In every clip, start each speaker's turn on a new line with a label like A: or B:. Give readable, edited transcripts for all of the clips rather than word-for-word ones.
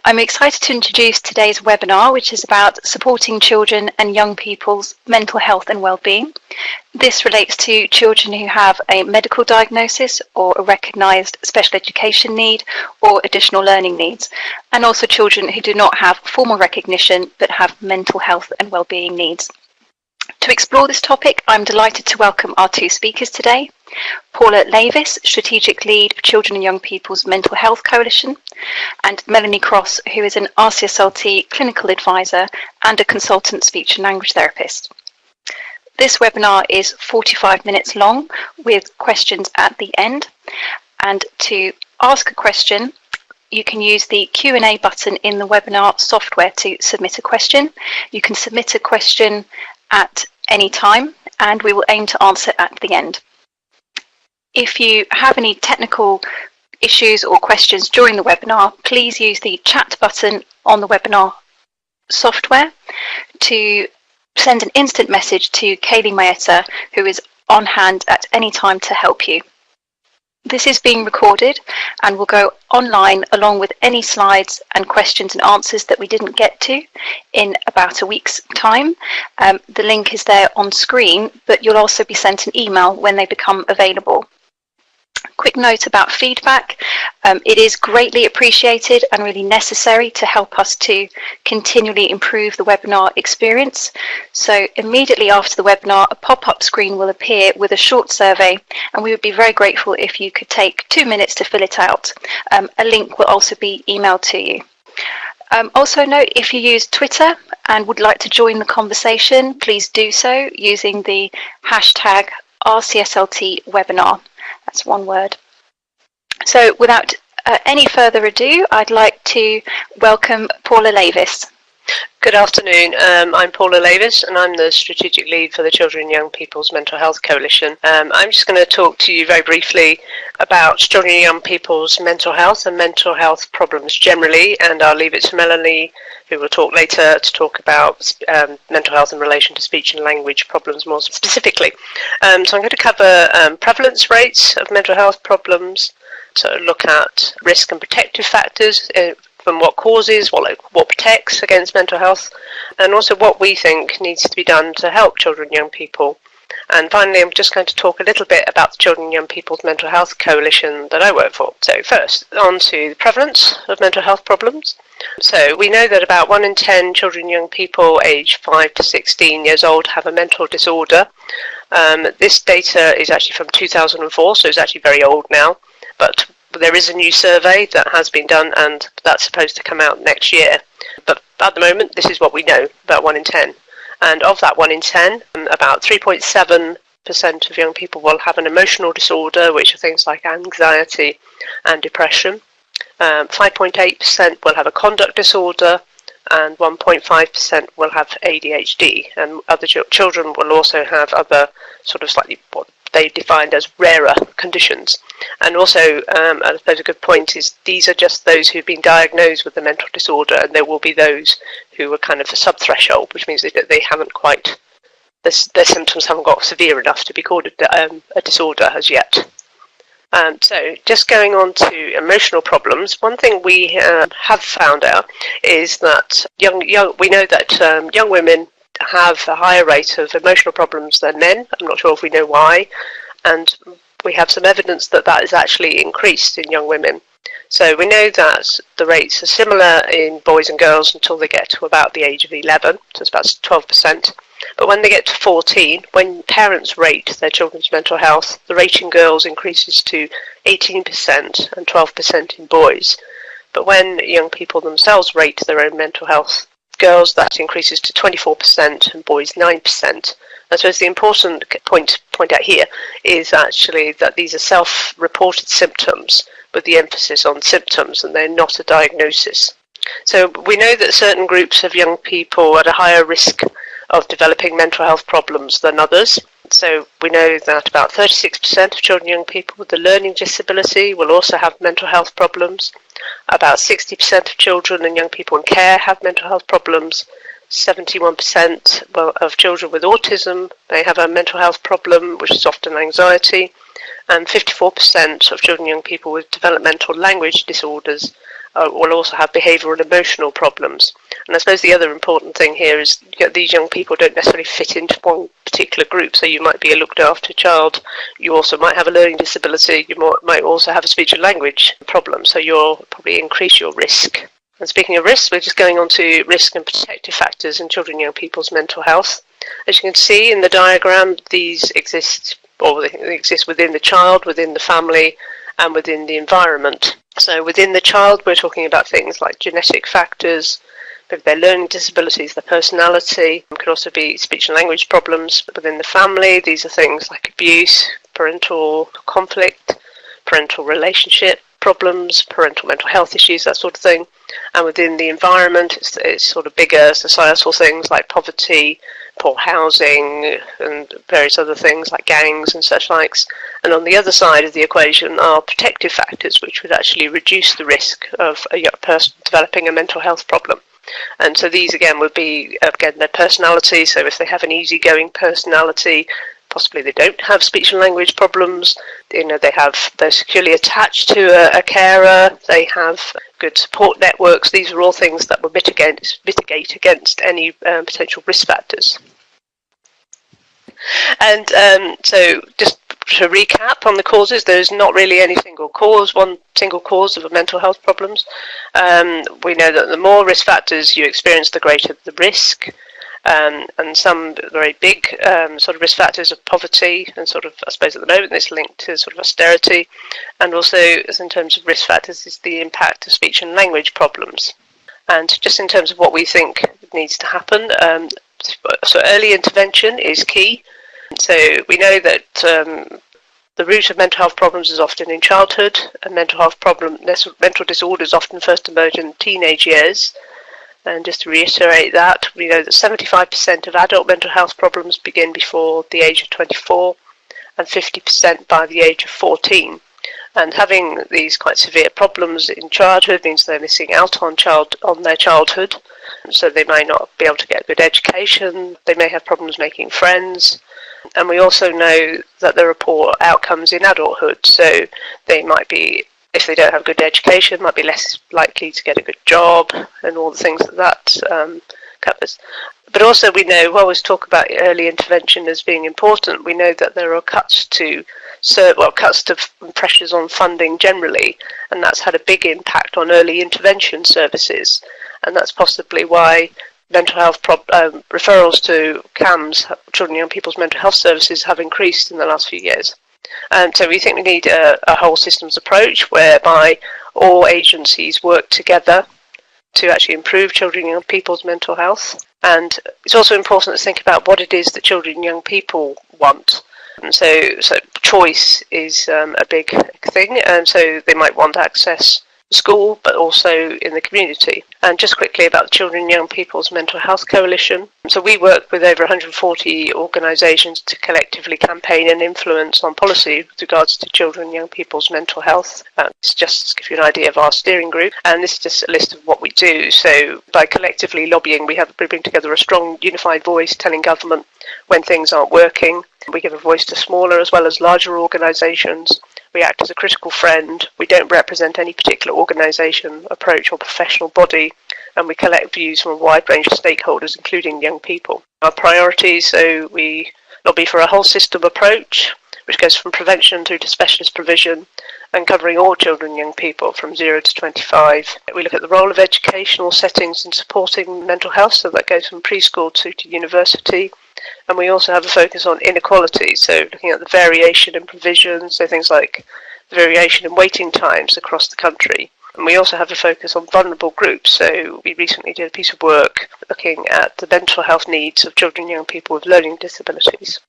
A: I'm excited to introduce today's webinar, which is about supporting children and young people's mental health and well-being. This relates to children who have a medical diagnosis or a recognised special education need or additional learning needs, and also children who do not have formal recognition but have mental health and well-being needs. To explore this topic, I'm delighted to welcome our two speakers today. Paula Davis, Strategic Lead of Children and Young People's Mental Health Coalition, and Melanie Cross, who is an RCSLT clinical advisor and a consultant speech and language therapist. This webinar is 45 minutes long with questions at the end. And to ask a question, you can use the Q&A button in the webinar software to submit a question. You can submit a question at any time, and we will aim to answer at the end. If you have any technical issues or questions during the webinar, please use the chat button on the webinar software to send an instant message to Kaylee Mayetta, who is on hand at any time to help you. This is being recorded and will go online along with any slides and questions and answers that we didn't get to in about a week's time. The link is there on screen, but you'll also be sent an email when they become available. Quick note about feedback. It is greatly appreciated and really necessary to help us to continually improve the webinar experience. So immediately after the webinar, a pop-up screen will appear with a short survey, and we would be very grateful if you could take 2 minutes to fill it out. A link will also be emailed to you. Also note, if you use Twitter and would like to join the conversation, please do so using the hashtag RCSLT webinar. That's one word. So without any further ado, I'd like to welcome Paula Davis.
B: Good afternoon. I'm Paula Davis, and I'm the Strategic Lead for the Children and Young People's Mental Health Coalition. I'm just going to talk to you very briefly about children and young people's mental health and mental health problems generally, and I'll leave it to Melanie, who will talk later, to talk about mental health in relation to speech and language problems more specifically. So I'm going to cover prevalence rates of mental health problems, so look at risk and protective factors, from what causes, what protects against mental health, and also what we think needs to be done to help children and young people. And finally, I'm just going to talk a little bit about the Children and Young People's Mental Health Coalition that I work for. So first, on to the prevalence of mental health problems. So we know that about 1 in 10 children and young people aged 5 to 16 years old have a mental disorder. This data is actually from 2004, so it's actually very old now, but there is a new survey that has been done, and that's supposed to come out next year. But at the moment, this is what we know, about 1 in 10. And of that 1 in 10, about 3.7% of young people will have an emotional disorder, which are things like anxiety and depression. 5.8% will have a conduct disorder, and 1.5% will have ADHD. And other children will also have other sort of slightly what they defined as rarer conditions. And also, I suppose a good point is these are just those who've been diagnosed with a mental disorder, and there will be those who are kind of the sub-threshold, which means that they haven't quite, their symptoms haven't got severe enough to be called a disorder as yet. So just going on to emotional problems, one thing we have found out is that we know that young women have a higher rate of emotional problems than men. I'm not sure if we know why, and we have some evidence that that is actually increased in young women. So we know that the rates are similar in boys and girls until they get to about the age of 11, so it's about 12%. But when they get to 14, when parents rate their children's mental health, the rate in girls increases to 18% and 12% in boys. But when young people themselves rate their own mental health, girls, that increases to 24% and boys 9%. I suppose the important point to point out here is actually that these are self-reported symptoms, with the emphasis on symptoms, and they're not a diagnosis. So we know that certain groups of young people are at a higher risk of developing mental health problems than others. So we know that about 36% of children and young people with a learning disability will also have mental health problems. About 60% of children and young people in care have mental health problems. 71% of children with autism may have a mental health problem, which is often anxiety. And 54% of children and young people with developmental language disorders will also have behavioural and emotional problems. And I suppose the other important thing here is these young people don't necessarily fit into one particular group. So you might be a looked after child, you also might have a learning disability, you might also have a speech and language problem, so you'll probably increase your risk. And speaking of risk, we're just going on to risk and protective factors in children and young people's mental health. As you can see in the diagram, these exist, or they exist within the child, within the family, and within the environment. So within the child, we're talking about things like genetic factors, maybe their learning disabilities, their personality. It could also be speech and language problems. Within the family, these are things like abuse, parental conflict, parental relationship problems, parental mental health issues, that sort of thing. And within the environment, it's sort of bigger societal things like poverty, poor housing, and various other things like gangs and such likes. And on the other side of the equation are protective factors, which would actually reduce the risk of a young person developing a mental health problem. And so these again would be, again, their personality. So if they have an easygoing personality, possibly they don't have speech and language problems, they're securely attached to a carer, they have good support networks. These are all things that will mitigate against any potential risk factors. And so just to recap on the causes, there's not really any one single cause of mental health problems. We know that the more risk factors you experience, the greater the risk. And some very big sort of risk factors of poverty, and sort of, I suppose at the moment it's linked to sort of austerity, and also as in terms of risk factors is the impact of speech and language problems. And just in terms of what we think needs to happen, so early intervention is key. So we know that the root of mental health problems is often in childhood, and mental disorders often first emerge in teenage years. And just to reiterate that, we know that 75% of adult mental health problems begin before the age of 24 and 50% by the age of 14. And having these quite severe problems in childhood means they're missing out on their childhood. So they may not be able to get a good education, they may have problems making friends. And we also know that there are poor outcomes in adulthood. So they might be, if they don't have good education, might be less likely to get a good job and all the things that covers. But also we know, we always talk about early intervention as being important. We know that there are cuts to pressures on funding generally, and that's had a big impact on early intervention services. And that's possibly why mental health referrals to CAMS, Children and Young People's Mental Health Services, have increased in the last few years. So we think we need a whole systems approach whereby all agencies work together to actually improve children and young people's mental health. And it's also important to think about what it is that children and young people want. And so choice is a big thing, and so they might want access to school, but also in the community. And just quickly about the Children and Young People's Mental Health Coalition. So we work with over 140 organisations to collectively campaign and influence on policy with regards to children and young people's mental health. It's just to give you an idea of our steering group, and this is just a list of what we do. So by collectively lobbying, we bring together a strong unified voice telling government when things aren't working. We give a voice to smaller as well as larger organisations. We act as a critical friend. We don't represent any particular organisation, approach or professional body, and we collect views from a wide range of stakeholders, including young people. Our priorities, so we lobby for a whole system approach, which goes from prevention through to specialist provision and covering all children and young people from 0 to 25. We look at the role of educational settings in supporting mental health, so that goes from preschool to university. And we also have a focus on inequality, so looking at the variation in provision, so things like the variation in waiting times across the country. And we also have a focus on vulnerable groups, so we recently did a piece of work looking at the mental health needs of children and young people with learning disabilities.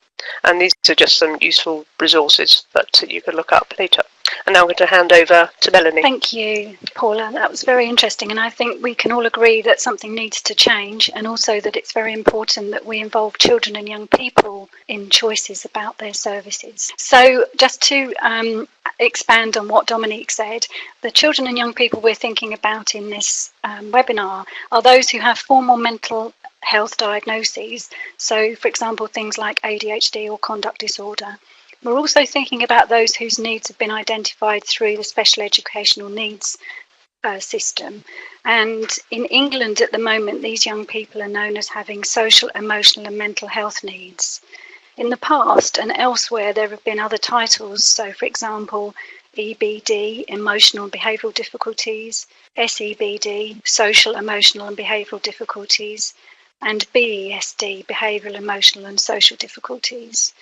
B: And these are just some useful resources that you can look up later. And now I'm going to hand over to Melanie.
C: Thank you, Paula. That was very interesting, and I think we can all agree that something needs to change, and also that it's very important that we involve children and young people in choices about their services. So just to expand on what Dominique said, the children and young people we're thinking about in this webinar are those who have formal mental health diagnoses. So, for example, things like ADHD or conduct disorder. We're also thinking about those whose needs have been identified through the special educational needs system. And in England at the moment, these young people are known as having social, emotional and mental health needs. In the past and elsewhere, there have been other titles. So, for example, EBD, emotional and behavioural difficulties, SEBD, social, emotional and behavioural difficulties, and BESD, behavioural, emotional and social difficulties.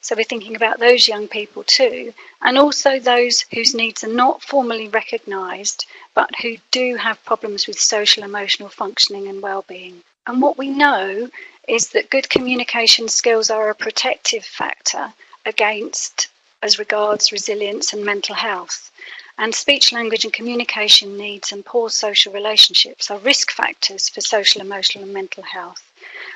C: So we're thinking about those young people too, and also those whose needs are not formally recognised, but who do have problems with social, emotional functioning and well-being. And what we know is that good communication skills are a protective factor against, as regards resilience and mental health. And speech, language and communication needs and poor social relationships are risk factors for social, emotional and mental health.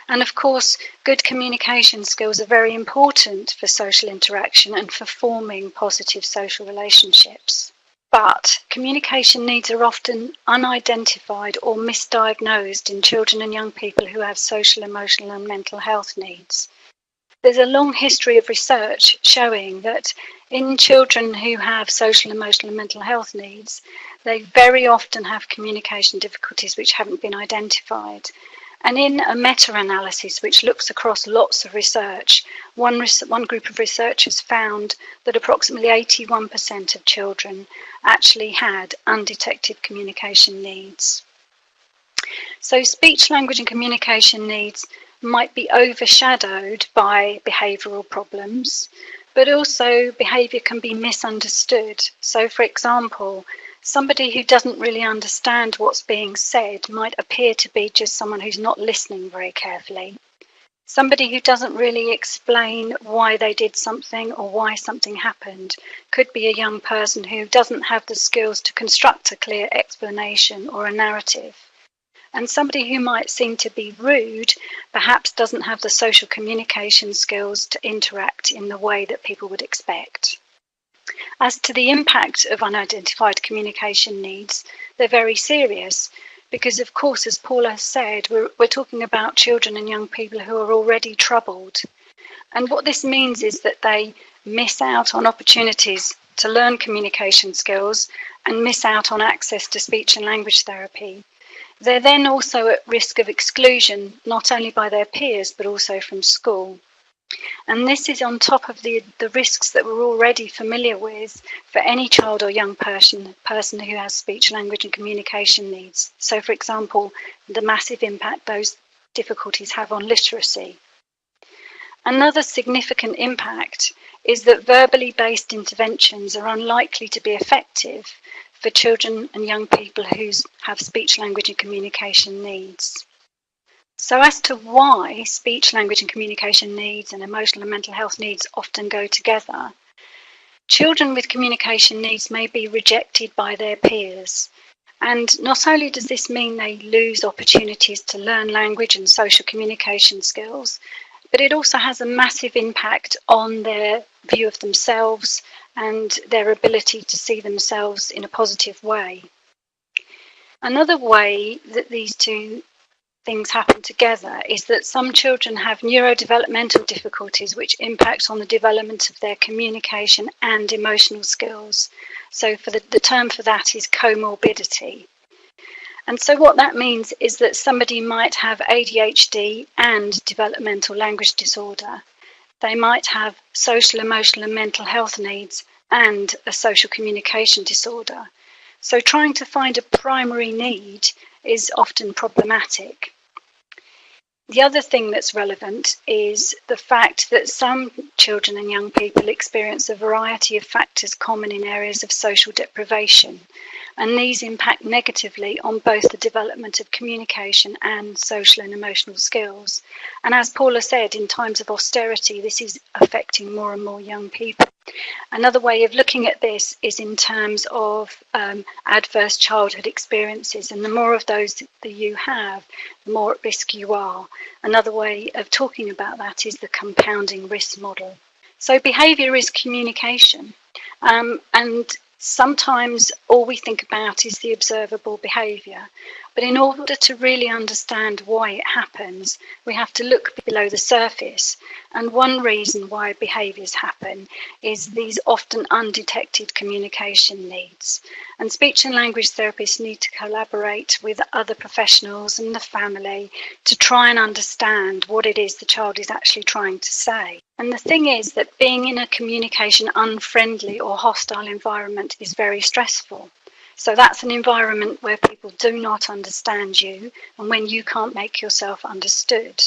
C: And of course, good communication skills are very important for social interaction and for forming positive social relationships. But communication needs are often unidentified or misdiagnosed in children and young people who have social, emotional and mental health needs. There's a long history of research showing that in children who have social, emotional and mental health needs, they very often have communication difficulties which haven't been identified. And in a meta-analysis which looks across lots of research, one group of researchers found that approximately 81% of children actually had undetected communication needs. So speech, language and communication needs might be overshadowed by behavioural problems, but also behaviour can be misunderstood. So, for example, somebody who doesn't really understand what's being said might appear to be just someone who's not listening very carefully. Somebody who doesn't really explain why they did something or why something happened could be a young person who doesn't have the skills to construct a clear explanation or a narrative. And somebody who might seem to be rude perhaps doesn't have the social communication skills to interact in the way that people would expect. As to the impact of unidentified communication needs, they're very serious because, of course, as Paula said, we're talking about children and young people who are already troubled. And what this means is that they miss out on opportunities to learn communication skills and miss out on access to speech and language therapy. They're then also at risk of exclusion, not only by their peers, but also from school. And this is on top of the risks that we're already familiar with for any child or young person who has speech, language and communication needs. So, for example, the massive impact those difficulties have on literacy. Another significant impact is that verbally based interventions are unlikely to be effective for children and young people who have speech, language and communication needs. So as to why speech, language and communication needs and emotional and mental health needs often go together, children with communication needs may be rejected by their peers. And not only does this mean they lose opportunities to learn language and social communication skills, but it also has a massive impact on their view of themselves and their ability to see themselves in a positive way. Another way that these two things happen together is that some children have neurodevelopmental difficulties which impact on the development of their communication and emotional skills. So the term for that is comorbidity. And so what that means is that somebody might have ADHD and developmental language disorder. They might have social, emotional and mental health needs and a social communication disorder. So trying to find a primary need is often problematic. The other thing that's relevant is the fact that some children and young people experience a variety of factors common in areas of social deprivation, and these impact negatively on both the development of communication and social and emotional skills. And as Paula said, in times of austerity, this is affecting more and more young people. Another way of looking at this is in terms of adverse childhood experiences, and the more of those that you have, the more at risk you are. Another way of talking about that is the compounding risk model. So behaviour is communication, and sometimes all we think about is the observable behaviour, But in order to really understand why it happens, we have to look below the surface. And one reason why behaviours happen is these often undetected communication needs. And speech and language therapists need to collaborate with other professionals and the family to try and understand what it is the child is actually trying to say. And the thing is that being in a communication unfriendly or hostile environment is very stressful. So that's an environment where people do not understand you and when you can't make yourself understood.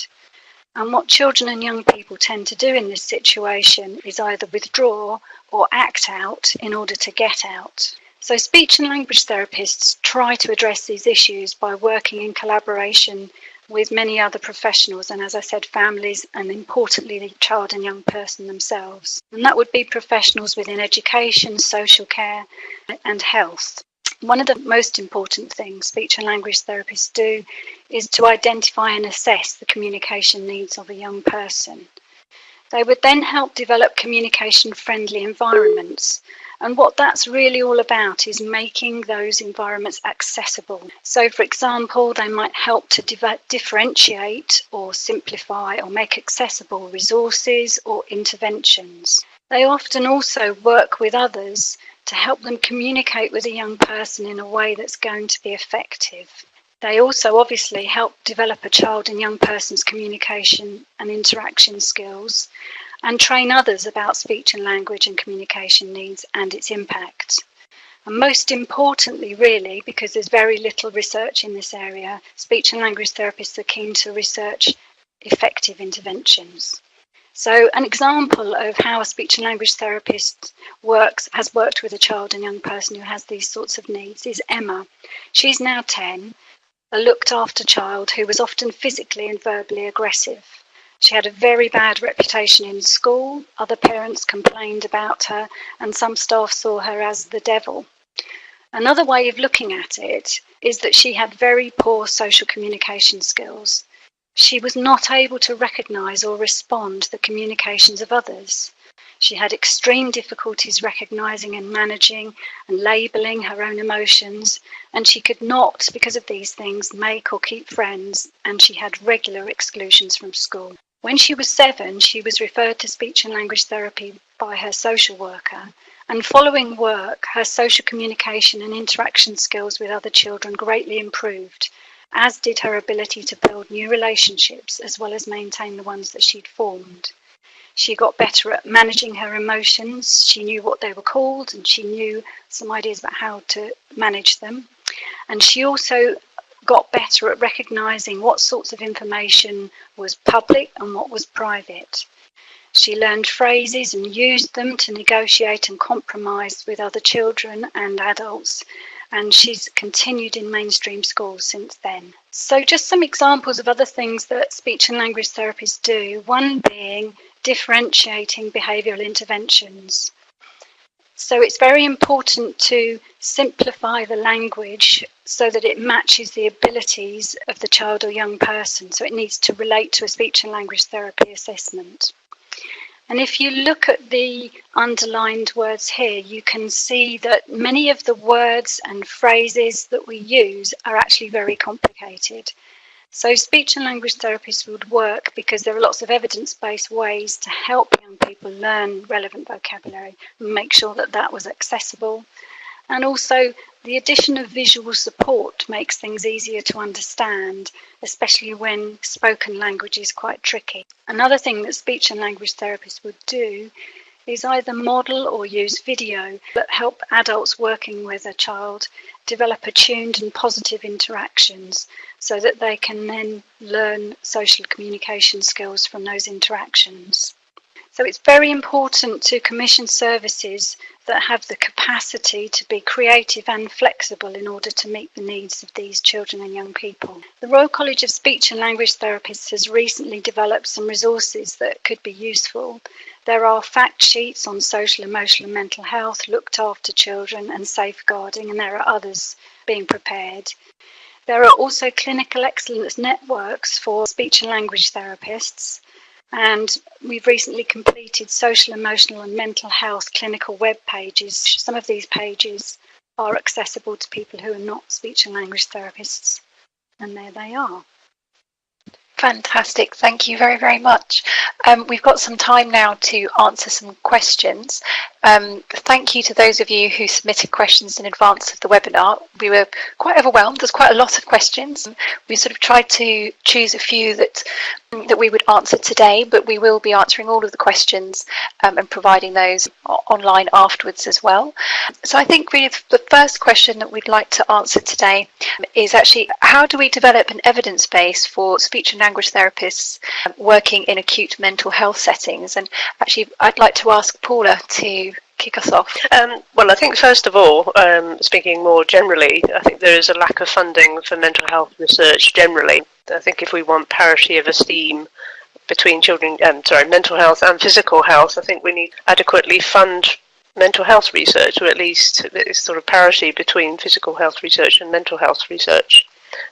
C: And what children and young people tend to do in this situation is either withdraw or act out in order to get out. So speech and language therapists try to address these issues by working in collaboration with many other professionals and, as I said, families and, importantly, the child and young person themselves. And that would be professionals within education, social care and health. One of the most important things speech and language therapists do is to identify and assess the communication needs of a young person. They would then help develop communication-friendly environments. And what that's really all about is making those environments accessible. So, for example, they might help to differentiate or simplify or make accessible resources or interventions. They often also work with others to help them communicate with a young person in a way that's going to be effective. They also obviously help develop a child and young person's communication and interaction skills and train others about speech and language and communication needs and its impact. And most importantly, really, because there's very little research in this area, speech and language therapists are keen to research effective interventions. So an example of how a speech and language therapist has worked with a child and young person who has these sorts of needs is Emma. She's now 10, a looked after child who was often physically and verbally aggressive. She had a very bad reputation in school. Other parents complained about her and some staff saw her as the devil. Another way of looking at it is that she had very poor social communication skills. She was not able to recognise or respond to the communications of others. She had extreme difficulties recognising and managing and labelling her own emotions, and she could not, because of these things, make or keep friends, and she had regular exclusions from school. When she was 7, she was referred to speech and language therapy by her social worker, and following work, her social communication and interaction skills with other children greatly improved, as did her ability to build new relationships as well as maintain the ones that she'd formed. She got better at managing her emotions, she knew what they were called, and she knew some ideas about how to manage them. And she also got better at recognising what sorts of information was public and what was private. She learned phrases and used them to negotiate and compromise with other children and adults, and she's continued in mainstream schools since then. So just some examples of other things that speech and language therapists do, one being differentiating behavioural interventions. So it's very important to simplify the language so that it matches the abilities of the child or young person. So it needs to relate to a speech and language therapy assessment. And if you look at the underlined words here, you can see that many of the words and phrases that we use are actually very complicated. So speech and language therapists would work because there are lots of evidence-based ways to help young people learn relevant vocabulary and make sure that that was accessible. And also the addition of visual support makes things easier to understand, especially when spoken language is quite tricky. Another thing that speech and language therapists would do is either model or use video that help adults working with a child develop attuned and positive interactions so that they can then learn social communication skills from those interactions. So it's very important to commission services that have the capacity to be creative and flexible in order to meet the needs of these children and young people. The Royal College of Speech and Language Therapists has recently developed some resources that could be useful. There are fact sheets on social, emotional and mental health, looked after children and safeguarding, and there are others being prepared. There are also clinical excellence networks for speech and language therapists. And we've recently completed social, emotional and mental health clinical web pages. Some of these pages are accessible to people who are not speech and language therapists. and there they are.
A: Fantastic. Thank you very, very much. We've got some time now to answer some questions. Thank you to those of you who submitted questions in advance of the webinar. We were quite overwhelmed. There's quite a lot of questions. We sort of tried to choose a few that we would answer today, but we will be answering all of the questions and providing those online afterwards as well. So I think really the first question that we'd like to answer today is actually, how do we develop an evidence base for speech and language therapists working in acute mental health settings? And actually, I'd like to ask Paula to kick us off.
B: Well, I think first of all, speaking more generally, I think there is a lack of funding for mental health research generally. I think if we want parity of esteem between mental health and physical health, I think we need to adequately fund mental health research, or at least this sort of parity between physical health research and mental health research.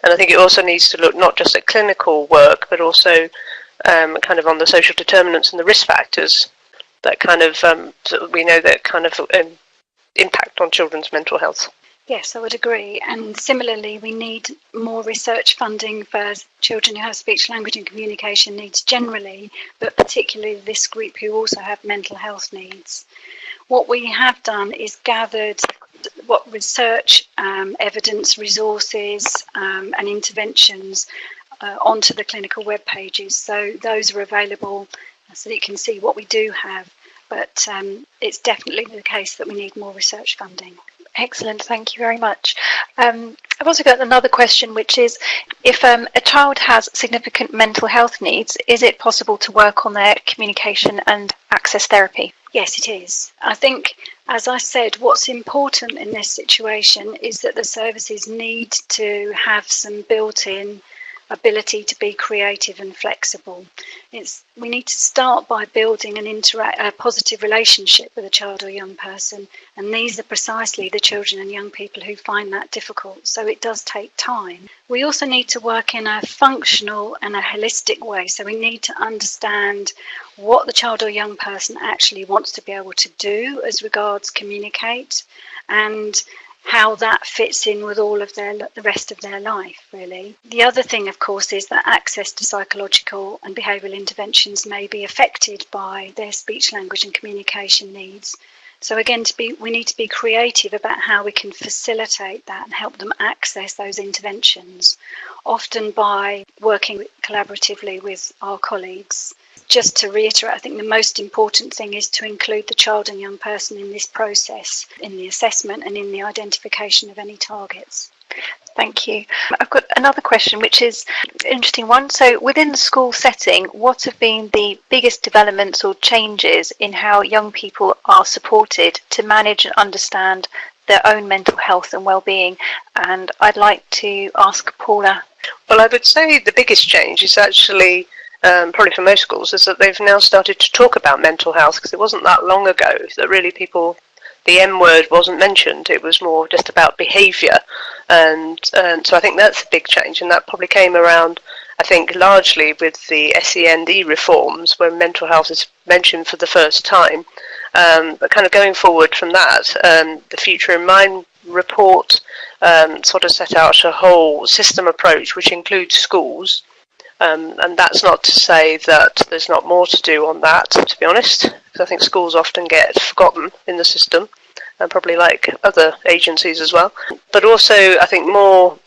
B: And I think it also needs to look not just at clinical work, but also kind of on the social determinants and the risk factors that kind of we know that kind of impact on children's mental health.
C: Yes, I would agree. And similarly, we need more research funding for children who have speech, language and communication needs generally, but particularly this group who also have mental health needs. What we have done is gathered what research, evidence, resources and interventions onto the clinical web pages. So those are available so that you can see what we do have. But it's definitely the case that we need more research funding.
A: Excellent, thank you very much. I've also got another question, which is, if a child has significant mental health needs, is it possible to work on their communication and access therapy?
C: Yes, it is. I think, as I said, what's important in this situation is that the services need to have some built-in ability to be creative and flexible. We need to start by building a positive relationship with a child or young person, and these are precisely the children and young people who find that difficult, so it does take time. We also need to work in a functional and a holistic way, so we need to understand what the child or young person actually wants to be able to do as regards communicate, and how that fits in with all of the rest of their life, really. The other thing, of course, is that access to psychological and behavioural interventions may be affected by their speech, language and communication needs. So again, we need to be creative about how we can facilitate that and help them access those interventions, often by working collaboratively with our colleagues. Just to reiterate, I think the most important thing is to include the child and young person in this process, in the assessment and in the identification of any targets.
A: Thank you. I've got another question, which is an interesting one. So within the school setting, what have been the biggest developments or changes in how young people are supported to manage and understand their own mental health and well-being? And I'd like to ask Paula.
B: Well, I would say the biggest change is actually probably for most schools, is that they've now started to talk about mental health, because it wasn't that long ago that really the M word wasn't mentioned. It was more just about behaviour, and so I think that's a big change, and that probably came around, I think, largely with the SEND reforms, when mental health is mentioned for the first time. But kind of going forward from that, the Future in Mind report sort of set out a whole system approach which includes schools. And that's not to say that there's not more to do on that, to be honest, because I think schools often get forgotten in the system, and probably like other agencies as well. But also, I think more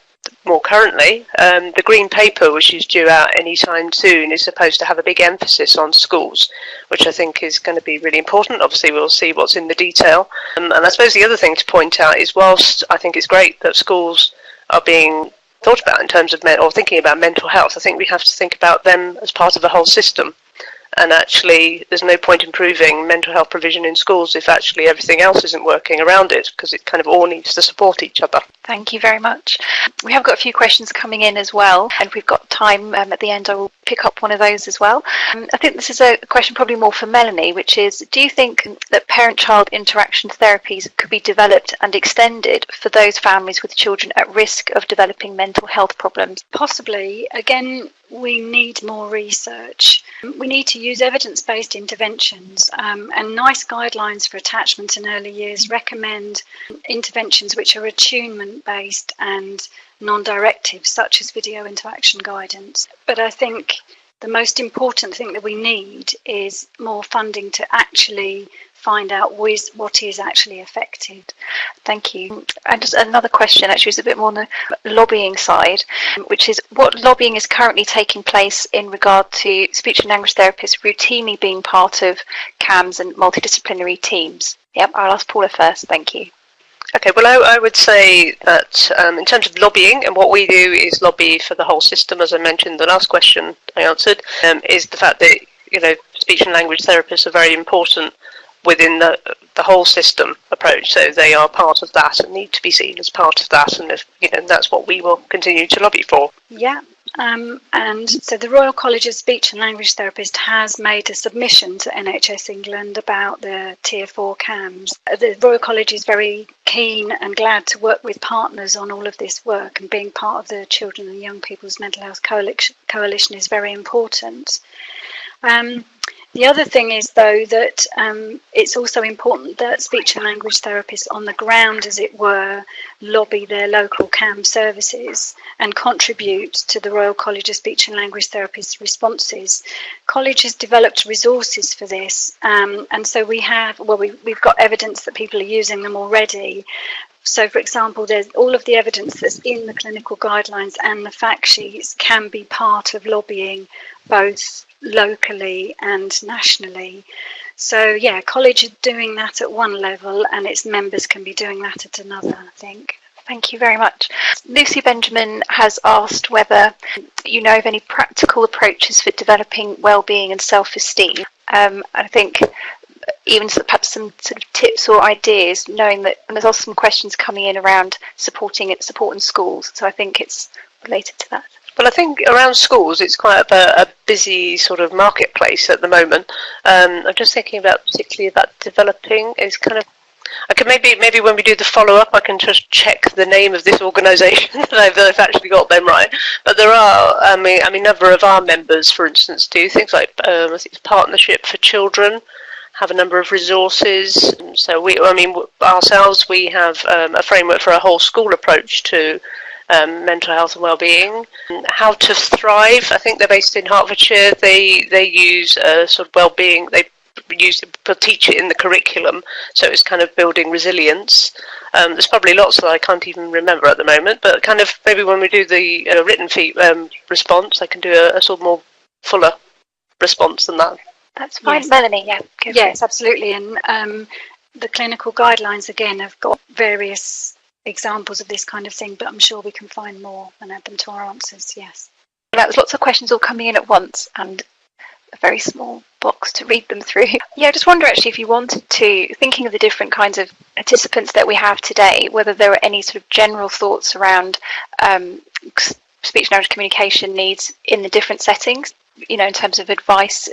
B: currently, the Green Paper, which is due out anytime soon, is supposed to have a big emphasis on schools, which I think is going to be really important. Obviously, we'll see what's in the detail. And I suppose the other thing to point out is, whilst I think it's great that schools are being thought about in terms of or thinking about mental health, I think we have to think about them as part of the whole system. And actually, there's no point improving mental health provision in schools if actually everything else isn't working around it, because it kind of all needs to support each other.
A: Thank you very much. We have got a few questions coming in as well, and we've got time at the end. I will pick up one of those as well. I think this is a question probably more for Melanie, which is, do you think that parent-child interaction therapies could be developed and extended for those families with children at risk of developing mental health problems?
C: Possibly. Again, we need more research. We need to use evidence-based interventions, and NICE guidelines for attachment in early years recommend interventions which are attunement-based and non-directive, such as video interaction guidance. But I think the most important thing that we need is more funding to actually find out what is actually effective.
A: Thank you. And just another question, actually, is a bit more on the lobbying side, which is what lobbying is currently taking place in regard to speech and language therapists routinely being part of CAMs and multidisciplinary teams? Yep, I'll ask Paula first. Thank you.
B: Okay, well, I would say that in terms of lobbying, and what we do is lobby for the whole system, as I mentioned, the last question I answered, is the fact that, speech and language therapists are very important within the whole system approach, so they are part of that and need to be seen as part of that, and that's what we will continue to lobby for.
C: Yeah, and so the Royal College of Speech and Language Therapists has made a submission to NHS England about the Tier 4 CAMs. The Royal College is very keen and glad to work with partners on all of this work, and being part of the Children and Young People's Mental Health Coalition is very important. The other thing is, though, that it's also important that speech and language therapists on the ground, as it were, lobby their local CAM services and contribute to the Royal College of Speech and Language Therapists' responses. College has developed resources for this, and so we've got evidence that people are using them already. So, for example, there's all of the evidence that's in the clinical guidelines and the fact sheets can be part of lobbying both locally and nationally. So, yeah, college is doing that at one level and its members can be doing that at another, I think.
A: Thank you very much. Lucy Benjamin has asked whether you know of any practical approaches for developing well-being and self-esteem. I think even perhaps some sort of tips or ideas, knowing that, and there's also some questions coming in around support in schools, so I think it's related to that.
B: Well, I think around schools it's quite a busy sort of marketplace at the moment. I'm just thinking particularly about developing is kind of, I could maybe when we do the follow-up I can just check the name of this organisation that I've actually got them right. But there are, a number of our members, for instance, do things like I think it's Partnership for Children, have a number of resources. So we have a framework for a whole school approach to mental health and well-being. How to Thrive, I think they're based in Hertfordshire. They use sort of well-being. They teach it in the curriculum, so it's kind of building resilience. There's probably lots that I can't even remember at the moment, but kind of maybe when we do the written response, I can do a sort of more fuller response than that.
A: That's fine,
C: yes.
A: Melanie. Yeah.
C: Yes, absolutely. And the clinical guidelines again have got various examples of this kind of thing, but I'm sure we can find more and add them to our answers. Yes.
A: There's lots of questions all coming in at once, and a very small box to read them through. Yeah, I just wonder actually if you wanted to, thinking of the different kinds of participants that we have today, whether there are any sort of general thoughts around speech and language communication needs in the different settings, in terms of advice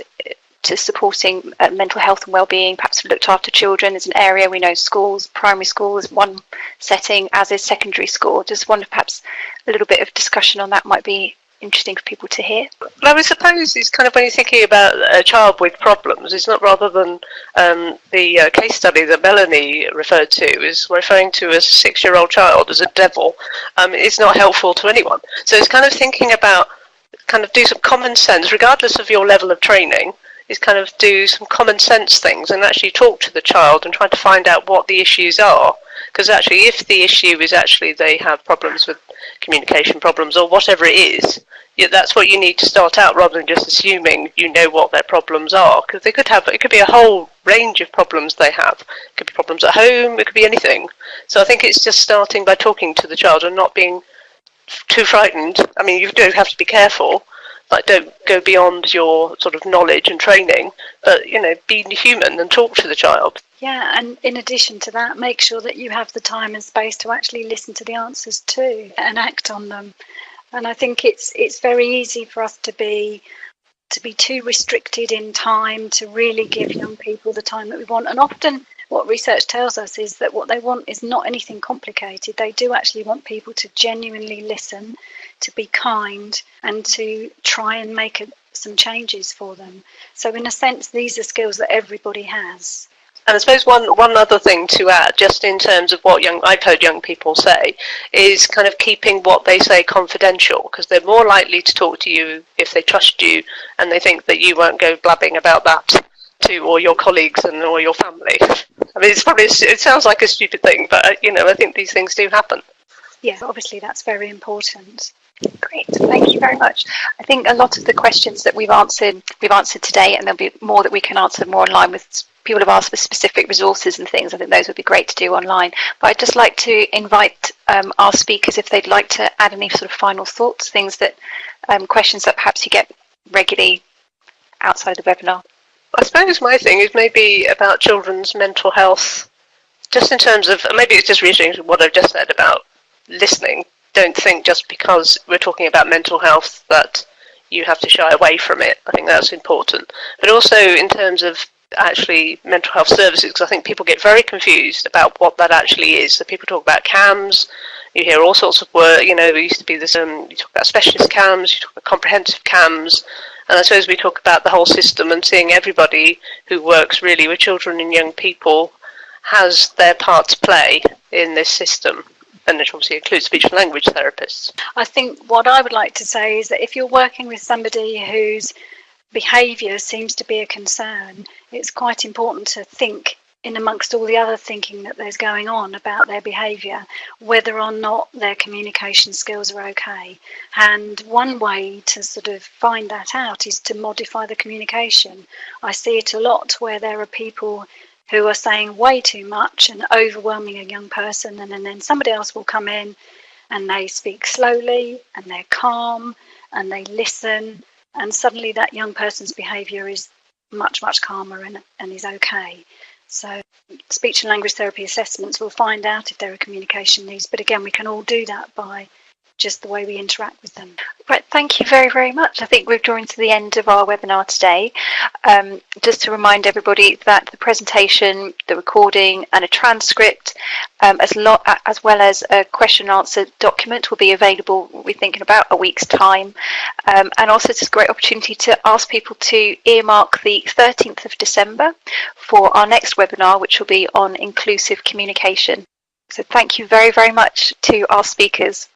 A: to supporting mental health and well-being, perhaps looked after children is an area. We know schools, primary school is one setting, as is secondary school. Just wonder perhaps a little bit of discussion on that might be interesting for people to hear.
B: Well, I suppose it's kind of when you're thinking about a child with problems, it's not, rather than the case study that Melanie referred to, is referring to as a 6-year-old child as a devil. It's not helpful to anyone. So it's kind of thinking about, kind of do some common sense, regardless of your level of training, is kind of do some common sense things and actually talk to the child and try to find out what the issues are. Because actually, if the issue is actually they have problems with communication problems or whatever it is, that's what you need to start out, rather than just assuming you know what their problems are. Because it could be a whole range of problems they have. It could be problems at home, it could be anything. So I think it's just starting by talking to the child and not being too frightened. I mean, you do have to be careful. Like, don't go beyond your sort of knowledge and training, but, be human and talk to the child.
C: Yeah, and in addition to that, make sure that you have the time and space to actually listen to the answers too and act on them. And I think it's very easy for us to be too restricted in time to really give young people the time that we want. And often what research tells us is that what they want is not anything complicated. They do actually want people to genuinely listen, to be kind, and to try and make some changes for them. So in a sense, these are skills that everybody has.
B: And I suppose one other thing to add, just in terms of what I've heard young people say, is kind of keeping what they say confidential, because they're more likely to talk to you if they trust you and they think that you won't go blabbing about that to all your colleagues and or your family. I mean, it sounds like a stupid thing, but I think these things do happen.
C: Yeah, obviously that's very important.
A: Great, thank you very much. I think a lot of the questions that we've answered today, and there'll be more that we can answer more online with. People have asked for specific resources and things. I think those would be great to do online. But I'd just like to invite our speakers if they'd like to add any sort of final thoughts, things that, questions that perhaps you get regularly outside of the webinar.
B: I suppose my thing is maybe about children's mental health, just in terms of, maybe it's just reiterating what I've just said about listening. Don't think just because we're talking about mental health that you have to shy away from it. I think that's important. But also in terms of actually mental health services, because I think people get very confused about what that actually is. So people talk about CAMS, you hear all sorts of words, there used to be this, you talk about specialist CAMS, you talk about comprehensive CAMS, and I suppose we talk about the whole system and seeing everybody who works really with children and young people has their part to play in this system. And it obviously includes speech and language therapists.
C: I think what I would like to say is that if you're working with somebody whose behaviour seems to be a concern, it's quite important to think, in amongst all the other thinking that there's going on about their behaviour, whether or not their communication skills are okay. And one way to sort of find that out is to modify the communication. I see it a lot where there are people who are saying way too much and overwhelming a young person, and then somebody else will come in and they speak slowly and they're calm and they listen, and suddenly that young person's behaviour is much, much calmer and is okay. So speech and language therapy assessments will find out if there are communication needs, but again, we can all do that by just the way we interact with them.
A: Right, thank you very, very much. I think we've drawn to the end of our webinar today. Just to remind everybody that the presentation, the recording and a transcript, as well as a question and answer document will be available, we think, in about a week's time. And also it's a great opportunity to ask people to earmark the 13th of December for our next webinar, which will be on inclusive communication. So thank you very, very much to our speakers.